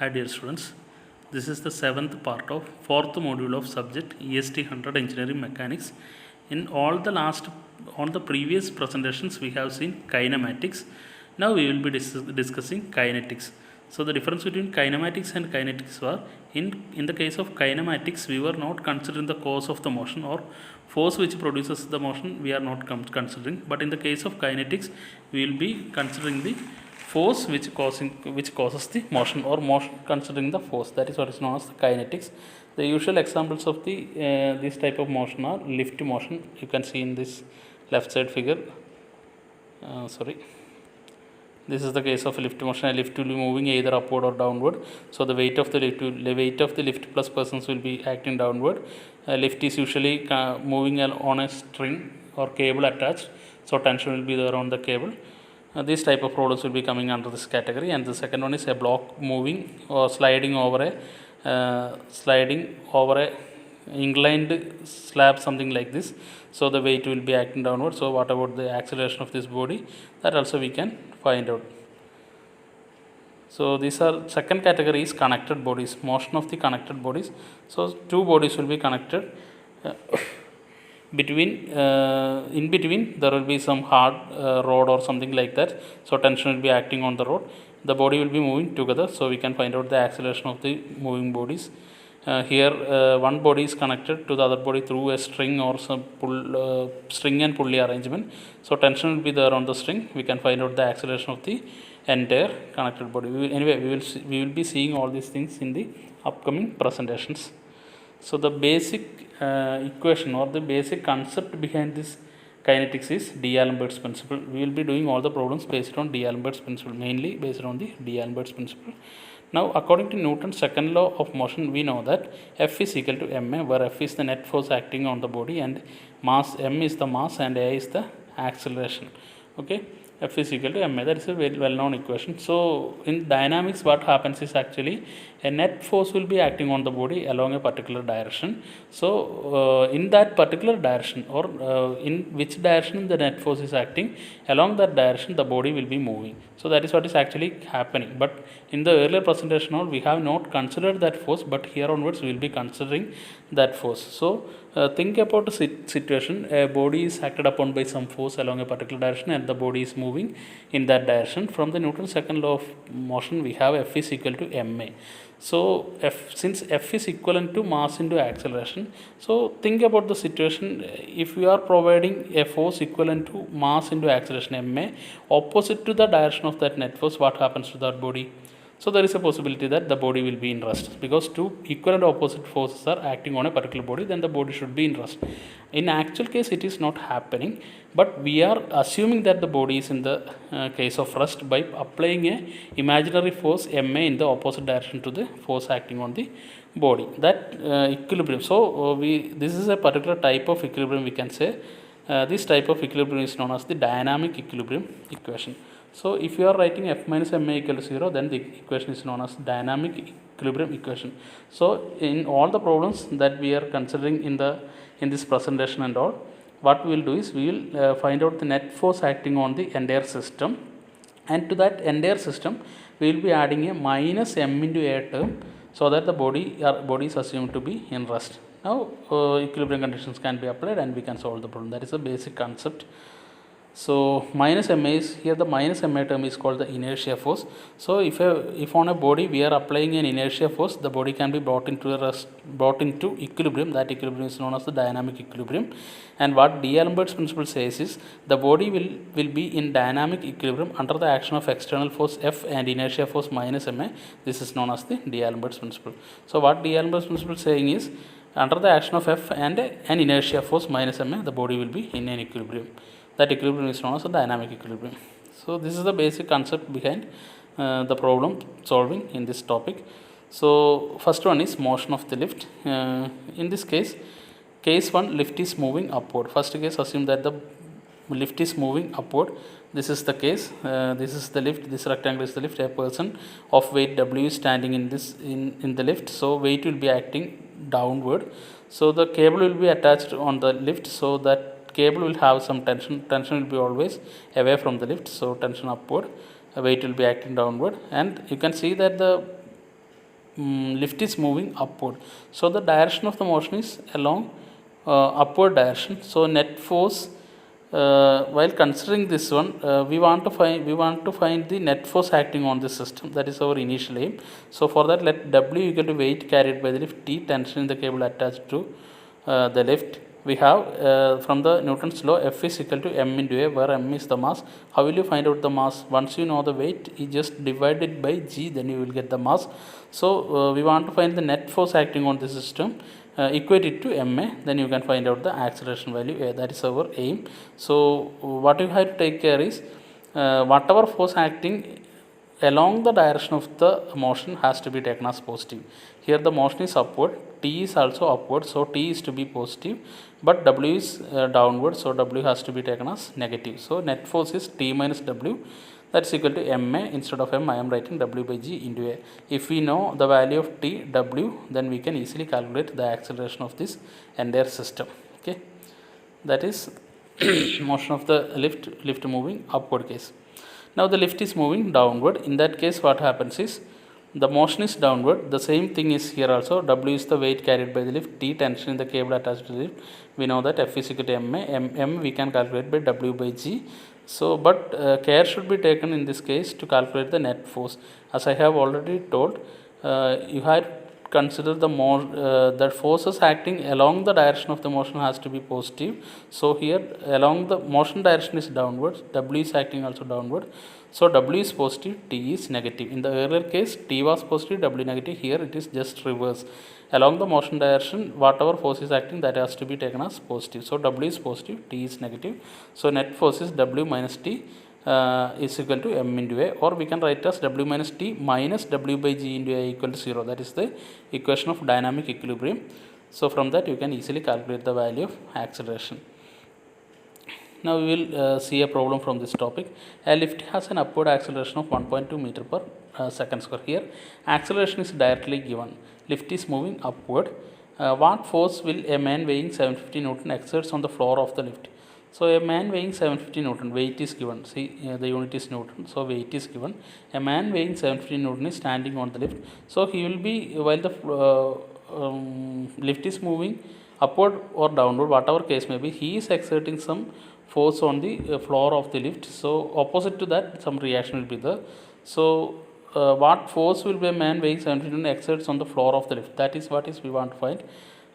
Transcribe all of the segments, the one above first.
Hi dear students, this is the 7th part of 4th module of subject EST 100 Engineering Mechanics. In all the on the previous presentations we have seen kinematics. Now we will be discussing kinetics. So the difference between kinematics and kinetics were, in the case of kinematics we were not considering the cause of the motion or force which produces the motion, we are not considering, but in the case of kinetics we will be considering the force which causes the motion, or motion considering the force. That is what is known as the kinetics. The usual examples of the this type of motion are lift motion. You can see in this left side figure. This is the case of lift motion. A lift will be moving either upward or downward. So the weight of the lift plus persons will be acting downward. A lift is usually moving on a string or cable attached. So tension will be there on the cable. This type of problems will be coming under this category. And the second one is a block moving or sliding over a inclined slab, something like this. So the weight will be acting downward. So what about the acceleration of this body? That also we can find out. So these are, second category is connected bodies, motion of the connected bodies. So two bodies will be connected. In between there will be some hard rod or something like that. So tension will be acting on the rod. The body will be moving together. So we can find out the acceleration of the moving bodies. Here one body is connected to the other body through a string or some string and pulley arrangement. So tension will be there on the string. We can find out the acceleration of the entire connected body. We will be seeing all these things in the upcoming presentations. So the basic equation or the basic concept behind this kinetics is D'Alembert's principle. We will be doing all the problems based on D'Alembert's principle, mainly based on the D'Alembert's principle. Now, according to Newton's second law of motion, we know that F is equal to ma, where F is the net force acting on the body and mass, m is the mass and a is the acceleration. Okay, F is equal to ma. That is a very well-known equation. So in dynamics, what happens is actually a net force will be acting on the body along a particular direction. So in that particular direction, or in which direction the net force is acting, along that direction the body will be moving. So that is what is actually happening. But in the earlier presentation we have not considered that force, but here onwards we will be considering that force. So think about a situation. A body is acted upon by some force along a particular direction and the body is moving in that direction. From the Newton's second law of motion, we have F is equal to ma. So since F is equivalent to mass into acceleration, so think about the situation. If we are providing a force equivalent to mass into acceleration ma, opposite to the direction of that net force, what happens to that body? So there is a possibility that the body will be in rest, because two equal and opposite forces are acting on a particular body, then the body should be in rest. In actual case it is not happening, but we are assuming that the body is in the case of rest by applying a imaginary force ma in the opposite direction to the force acting on the body. That equilibrium. So this is a particular type of equilibrium, we can say. This type of equilibrium is known as the dynamic equilibrium equation. So if you are writing F minus ma equal to 0, then the equation is known as dynamic equilibrium equation. So in all the problems that we are considering in this presentation and all, what we will do is we will find out the net force acting on the entire system, and to that entire system we will be adding a minus m into a term, so that the body is assumed to be in rest. Now equilibrium conditions can be applied and we can solve the problem. That is the basic concept. So minus ma is, here the minus ma term is called the inertia force. So if on a body we are applying an inertia force, the body can be brought into equilibrium. That equilibrium is known as the dynamic equilibrium. And what D'Alembert's principle says is the body will be in dynamic equilibrium under the action of external force F and inertia force minus ma. This is known as the D'Alembert's principle. So what D'Alembert's principle is saying is, under the action of F and an inertia force minus ma, the body will be in an equilibrium. That equilibrium is known as a dynamic equilibrium. So this is the basic concept behind the problem solving in this topic. So first one is motion of the lift. In this case 1, lift is moving upward. First case, assume that the lift is moving upward. This is the case. This is the lift. This rectangle is the lift. A person of weight W is standing in the lift. So weight will be acting downward. So the cable will be attached on the lift, so that cable will have some tension. Tension will be always away from the lift, so tension upward. Weight will be acting downward, and you can see that the lift is moving upward. So the direction of the motion is along upward direction. So net force, while considering this one, we want to find the net force acting on the system. That is our initial aim. So for that, let W equal to weight carried by the lift, T tension in the cable attached to the lift. We have from the Newton's law, F is equal to m into A, where m is the mass. How will you find out the mass? Once you know the weight, you just divide it by G, then you will get the mass. So we want to find the net force acting on the system. Equate it to ma, then you can find out the acceleration value A. That is our aim. So what you have to take care is whatever force acting along the direction of the motion has to be taken as positive. Here the motion is upward, T is also upward, so T is to be positive, but W is downward, so W has to be taken as negative. So net force is T minus W, that is equal to ma. Instead of m, I am writing W by G into A. If we know the value of T, W, then we can easily calculate the acceleration of this entire system. Okay, that is motion of the lift moving upward case. Now the lift is moving downward. In that case, what happens is the motion is downward. The same thing is here also. W is the weight carried by the lift. T tension in the cable attached to the lift. We know that F is equal to ma. M we can calculate by W by G. So, but care should be taken in this case to calculate the net force. As I have already told, you had consider the forces acting along the direction of the motion has to be positive. So here along the motion direction is downwards, W is acting also downward. So W is positive, T is negative. In the earlier case, T was positive, W negative. Here it is just reverse. Along the motion direction, whatever force is acting, that has to be taken as positive. So W is positive, T is negative. So net force is W minus T is equal to m into A, or we can write as W minus T minus W by G into A equal to 0. That is the equation of dynamic equilibrium. So from that you can easily calculate the value of acceleration. Now we will see a problem from this topic. A lift has an upward acceleration of 1.2 meter per second square. Here acceleration is directly given. Lift is moving upward. What force will a man weighing 750 Newton exerts on the floor of the lift? So a man weighing 750 Newton, weight is given. See, the unit is Newton, so weight is given. A man weighing 750 Newton is standing on the lift. So he will be, while the lift is moving upward or downward, whatever case may be, he is exerting some force on the floor of the lift. So opposite to that, some reaction will be there. So what force will be a man weighing 750 Newton exerts on the floor of the lift? That is what is we want to find.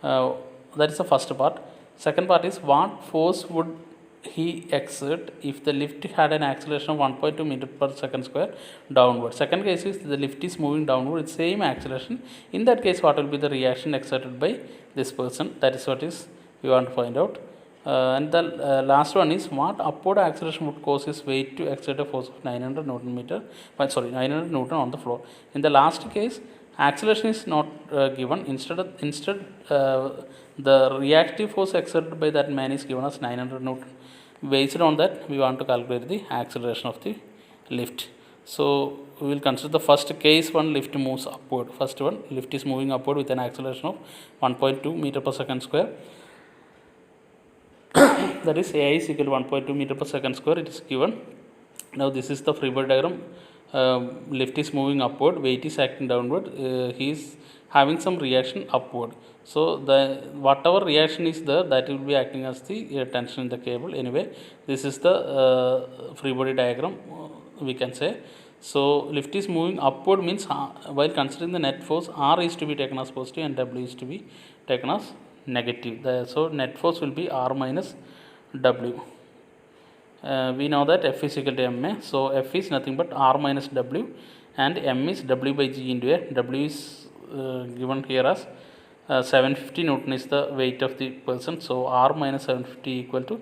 That is the first part. Second part is what force would he exert if the lift had an acceleration of 1.2 meter per second square downward. Second case is the lift is moving downward with same acceleration. In that case, what will be the reaction exerted by this person? That is what is we want to find out. And the last one is what upward acceleration would cause his weight to exert a force of 900 900 Newton on the floor. In the last case, acceleration is not given. Instead the reactive force exerted by that man is given as 900 Newton. Based on that, we want to calculate the acceleration of the lift. So we will consider the first case. One, lift moves upward. First one, lift is moving upward with an acceleration of 1.2 meter per second square. That is A is equal to 1.2 meter per second square. It is given. Now this is the free body diagram. Lift is moving upward, weight is acting downward. He is having some reaction upward. So the whatever reaction is there, that will be acting as the tension in the cable. Anyway, this is the free body diagram, we can say. So lift is moving upward means while considering the net force, R is to be taken as positive and W is to be taken as negative. So net force will be R minus W. We know that F is equal to ma. So F is nothing but R minus W, and m is W by G into A. W is given here as 750 Newton is the weight of the person. So R minus 750 equal to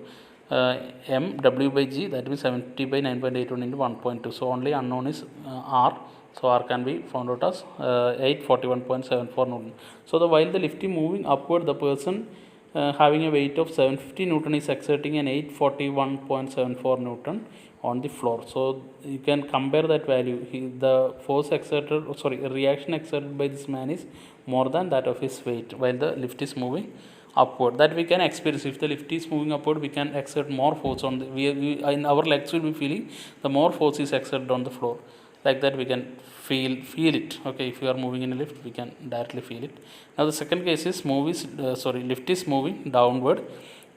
m W by G, that means 70 by 9.81 into 1.2. So only unknown is R. So R can be found out as 841.74 Newton. So while the lift is moving upward, the person having a weight of 750 Newton is exerting an 841.74 Newton on the floor. So you can compare that value. The force exerted, reaction exerted by this man is more than that of his weight while the lift is moving upward. That we can experience. If the lift is moving upward, we can exert more force on the, in our legs will be feeling the more force is exerted on the floor. Like that we can feel it. Okay, if you are moving in a lift, we can directly feel it. Now the second case is lift is moving downward.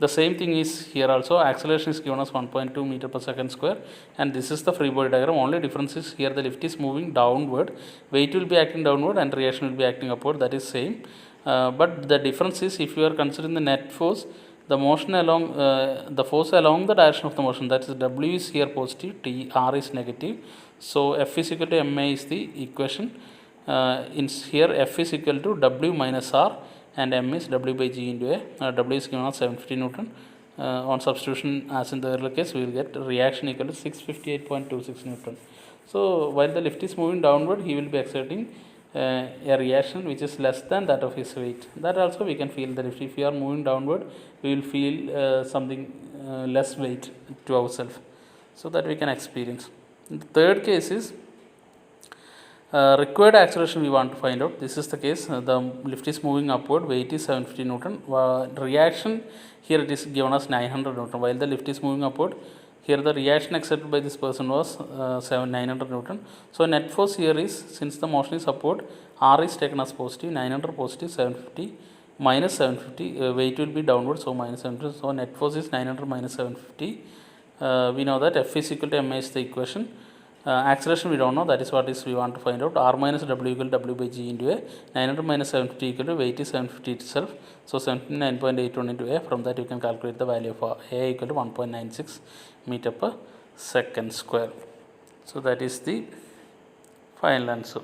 The same thing is here also. Acceleration is given as 1.2 meter per second square, and this is the free body diagram. Only difference is here the lift is moving downward, weight will be acting downward and reaction will be acting upward. That is same, but the difference is if you are considering the net force, the motion along the force along the direction of the motion, that is W is here positive, T R is negative. So F is equal to ma is the equation. In here F is equal to W minus R, and m is W by G into A. W is given as 750 Newton. On substitution as in the earlier case, we will get reaction equal to 658.26 Newton. So while the lift is moving downward, he will be exerting a reaction which is less than that of his weight. That also we can feel the lift. If we are moving downward, we will feel something less weight to ourselves, so that we can experience. The third case is required acceleration we want to find out. This is the case. The lift is moving upward, weight is 750 Newton. Reaction here it is given as 900 Newton. While the lift is moving upward, here the reaction exerted by this person was 900 Newton. So net force here is, since the motion is upward, R is taken as positive, 900 positive, 750 minus 750, weight will be downward, so minus 750. So net force is 900 minus 750. We know that F is equal to ma is the equation. Acceleration we don't know, that is what is we want to find out. R minus W equal to W by G into A. 900 minus 750 equal to weight is 750 itself. So 79.81 into A. From that you can calculate the value of A equal to 1.96 meter per second square. So that is the final answer.